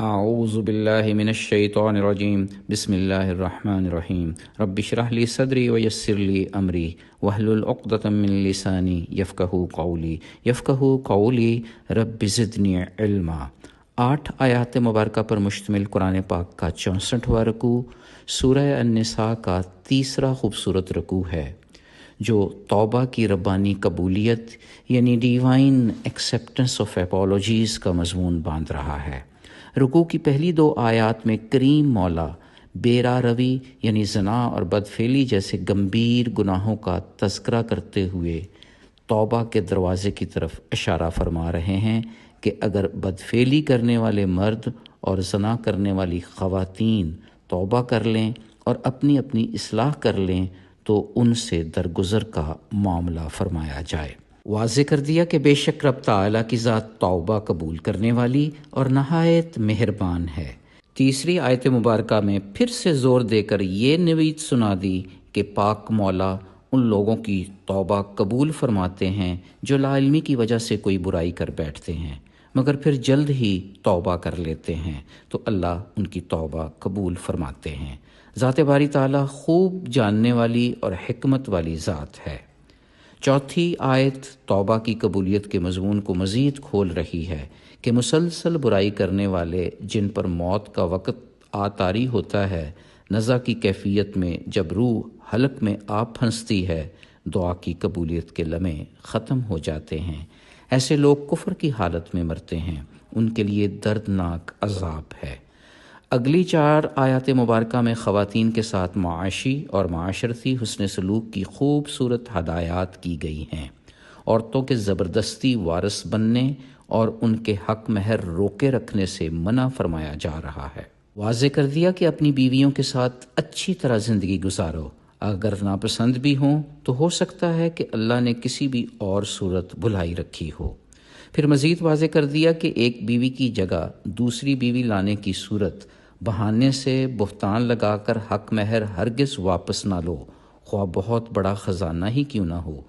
اعوذ باللہ من الشیطان الرجیم بسم اللہ الرحمن الرحیم رب اشرح لی صدری ویسر لی امری واحلل عقدۃ من لسانی یفقہوا قولی رب زدنی علما۔ 8 آیات مبارکہ پر مشتمل قرآن پاک کا 64واں رکوع سورہ النساء کا تیسرا خوبصورت رکوع ہے، جو توبہ کی ربانی قبولیت یعنی ڈیوائن ایکسیپٹنس آف اپولوجیز کا مضمون باندھ رہا ہے۔ رکوع کی پہلی 2 آیات میں کریم مولا بیرا روی یعنی زنا اور بدفعلی جیسے گمبھیر گناہوں کا تذکرہ کرتے ہوئے توبہ کے دروازے کی طرف اشارہ فرما رہے ہیں کہ اگر بدفعلی کرنے والے مرد اور زنا کرنے والی خواتین توبہ کر لیں اور اپنی اپنی اصلاح کر لیں تو ان سے درگزر کا معاملہ فرمایا جائے۔ واضح کر دیا کہ بے شک رب تعالیٰ کی ذات توبہ قبول کرنے والی اور نہایت مہربان ہے۔ تیسری آیت مبارکہ میں پھر سے زور دے کر یہ نوید سنا دی کہ پاک مولا ان لوگوں کی توبہ قبول فرماتے ہیں جو لا علمی کی وجہ سے کوئی برائی کر بیٹھتے ہیں مگر پھر جلد ہی توبہ کر لیتے ہیں تو اللہ ان کی توبہ قبول فرماتے ہیں۔ ذات باری تعالیٰ خوب جاننے والی اور حکمت والی ذات ہے۔ چوتھی آیت توبہ کی قبولیت کے مضمون کو مزید کھول رہی ہے کہ مسلسل برائی کرنے والے جن پر موت کا وقت آطاری ہوتا ہے، نزع کی کیفیت میں جب روح حلق میں آ پھنستی ہے، دعا کی قبولیت کے لمحے ختم ہو جاتے ہیں۔ ایسے لوگ کفر کی حالت میں مرتے ہیں، ان کے لیے دردناک عذاب ہے۔ اگلی 4 آیات مبارکہ میں خواتین کے ساتھ معاشی اور معاشرتی حسن سلوک کی خوبصورت ہدایات کی گئی ہیں۔ عورتوں کے زبردستی وارث بننے اور ان کے حق مہر روکے رکھنے سے منع فرمایا جا رہا ہے۔ واضح کر دیا کہ اپنی بیویوں کے ساتھ اچھی طرح زندگی گزارو، اگر ناپسند بھی ہوں تو ہو سکتا ہے کہ اللہ نے کسی بھی اور صورت بھلائی رکھی ہو۔ پھر مزید واضح کر دیا کہ ایک بیوی کی جگہ دوسری بیوی لانے کی صورت بہانے سے بہتان لگا کر حق مہر ہرگز واپس نہ لو، خواہ بہت بڑا خزانہ ہی کیوں نہ ہو۔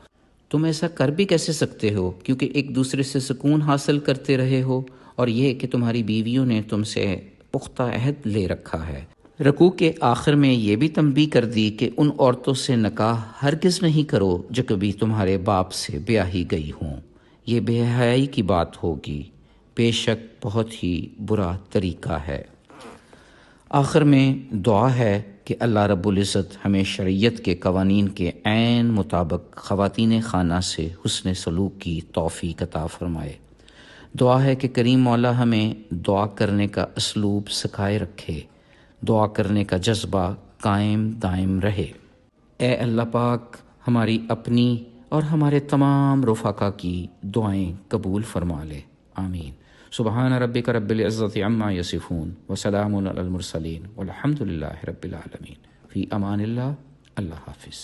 تم ایسا کر بھی کیسے سکتے ہو؟ کیونکہ ایک دوسرے سے سکون حاصل کرتے رہے ہو، اور یہ کہ تمہاری بیویوں نے تم سے پختہ عہد لے رکھا ہے۔ رکوع کے آخر میں یہ بھی تنبیہ کر دی کہ ان عورتوں سے نکاح ہرگز نہیں کرو جو کبھی تمہارے باپ سے بیاہی گئی ہوں، یہ بے حیائی کی بات ہوگی، بے شک بہت ہی برا طریقہ ہے۔ آخر میں دعا ہے کہ اللہ رب العزت ہمیں شریعت کے قوانین کے عین مطابق خواتین خانہ سے حسن سلوک کی توفیق عطا فرمائے۔ دعا ہے کہ کریم مولا ہمیں دعا کرنے کا اسلوب سکھائے رکھے، دعا کرنے کا جذبہ قائم دائم رہے۔ اے اللہ پاک، ہماری اپنی اور ہمارے تمام رفقا کی دعائیں قبول فرما لے، آمین۔ سبحان ربک رب العزت عما یصفون وسلام علی المرسلین والحمد للہ رب العالمین۔ فی امان اللہ، اللہ حافظ۔